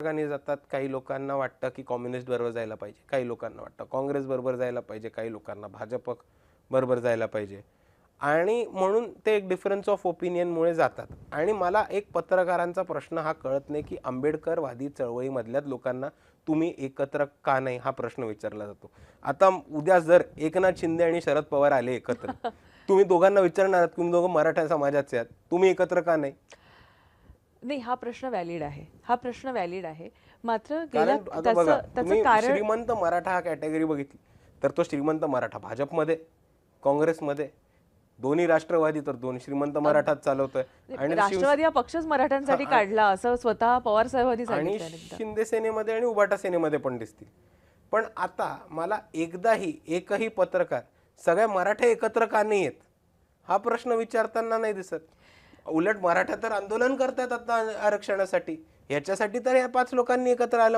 मार्गाने जातात. काही लोकांना वाटतं की कम्युनिस्ट बरोबर जायला पाहिजे, काही लोकांना वाटतं काँग्रेस बरोबर जायला पाहिजे, काही लोकांना भाजप बरोबर जायला पाहिजे आणि म्हणून ते एक डिफरन्स ऑफ ओपिनियनमुळे जातात. आणि मला एक पत्रकारांचा प्रश्न हा कळत नाही की आंबेडकरवादी चळवळीमधल्याच लोकांना तुम्ही एकत्र का नाही हा प्रश्न विचारला जातो. आता उद्या जर एकनाथ शिंदे आणि शरद पवार आले एकत्र, तुम्ही दोघांना विचारणार आहात तुम्ही दोघं मराठा समाजाचे आहात, तुम्ही एकत्र का नाही? नाही, हा प्रश्न व्हॅलिड आहे, हा प्रश्न व्हॅलिड आहे. मात्र गेल्या कारण आता बघा, त्याचं त्याचं तुम्ही कारण श्रीमंत मराठा हा कॅटेगरी बघितली तर तो श्रीमंत मराठा भाजपमध्ये, काँग्रेसमध्ये, दोन्ही राष्ट्रवादी तर दोन श्रीमंत मराठात चालवतोय. आणि राष्ट्रवादी हा पक्षच मराठ्यांसाठी काढला असं स्वतः पवार साहेबांनी आणि सांगितलं एकदा. शिंदे सेनेमध्ये आणि उबाटा सेनेमध्ये पण दिसतील. पण आता मला एकदाही एकही पत्रकार सगळ्या मराठा एकत्र का नाही आहेत हा प्रश्न विचारताना नाही दिसत. उलट मराठा तर आंदोलन करतात आता आरक्षणासाठी, याच्यासाठी तर या 5 लोकांनी एकत्र आलं पाहिजे.